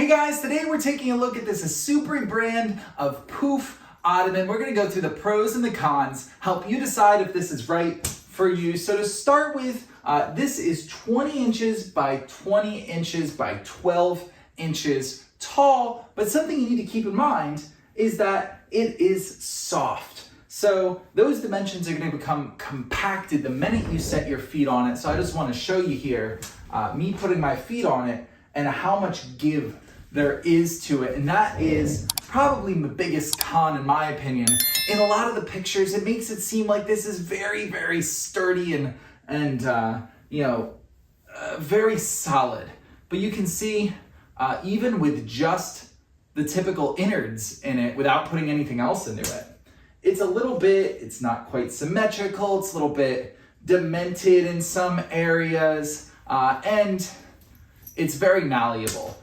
Hey guys, today we're taking a look at this Asuprui brand of Pouf Ottoman. We're going to go through the pros and the cons, help you decide if this is right for you. So to start with, this is 20 inches by 20 inches by 12 inches tall, but something you need to keep in mind is that it is soft. So those dimensions are going to become compacted the minute you set your feet on it. So I just want to show you here, me putting my feet on it and how much give there is to it. And that is probably the biggest con in my opinion. In a lot of the pictures, it makes it seem like this is very, very sturdy and very solid. But you can see, even with just the typical innards in it, without putting anything else into it, it's not quite symmetrical, it's a little bit demented in some areas, and it's very malleable.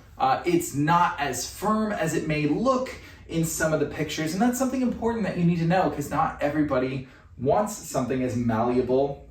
It's not as firm as it may look in some of the pictures, and that's something important that you need to know because not everybody wants something as malleable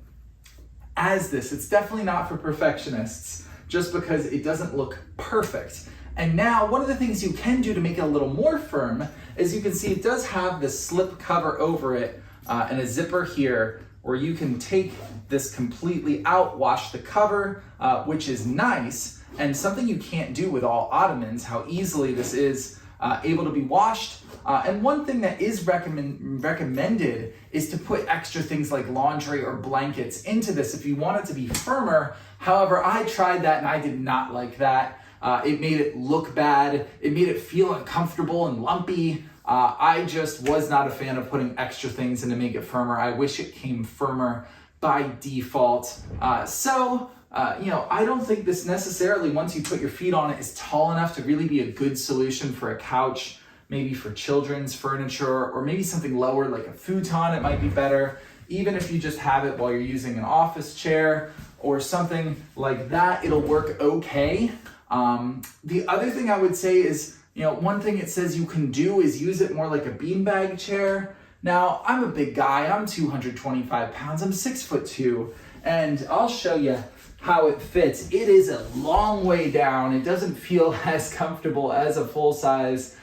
as this. It's definitely not for perfectionists just because it doesn't look perfect. And now one of the things you can do to make it a little more firm is you can see it does have this slip cover over it and a zipper here where you can take this completely out, wash the cover, which is nice, and something you can't do with all Ottomans, how easily this is able to be washed. And one thing that is recommended is to put extra things like laundry or blankets into this if you want it to be firmer. However, I tried that and I did not like that. It made it look bad. It made it feel uncomfortable and lumpy. I just was not a fan of putting extra things in to make it firmer. I wish it came firmer by default. I don't think this necessarily, once you put your feet on it, is tall enough to really be a good solution for a couch, maybe for children's furniture, or maybe something lower like a futon, it might be better. Even if you just have it while you're using an office chair or something like that, it'll work okay. The other thing I would say is, one thing it says you can do is use it more like a beanbag chair. Now, I'm a big guy, I'm 225 pounds, I'm 6'2", and I'll show you how it fits. It is a long way down. It doesn't feel as comfortable as a full-size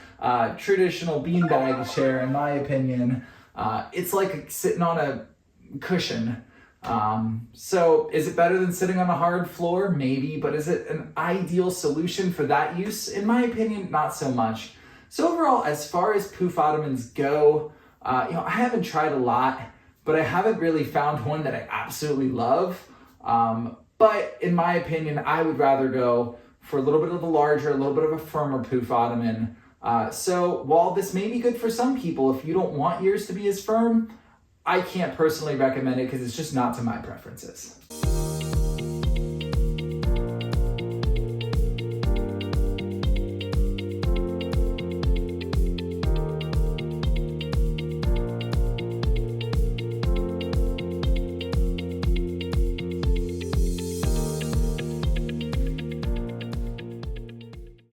traditional beanbag chair, in my opinion. It's like sitting on a cushion. So is it better than sitting on a hard floor? Maybe, but is it an ideal solution for that use? In my opinion, not so much. So overall, as far as Pouf Ottomans go, I haven't tried a lot, but I haven't really found one that I absolutely love. But in my opinion, I would rather go for a little bit of a larger, a little bit of a firmer Pouf Ottoman. So while this may be good for some people, if you don't want yours to be as firm, I can't personally recommend it because it's just not to my preferences.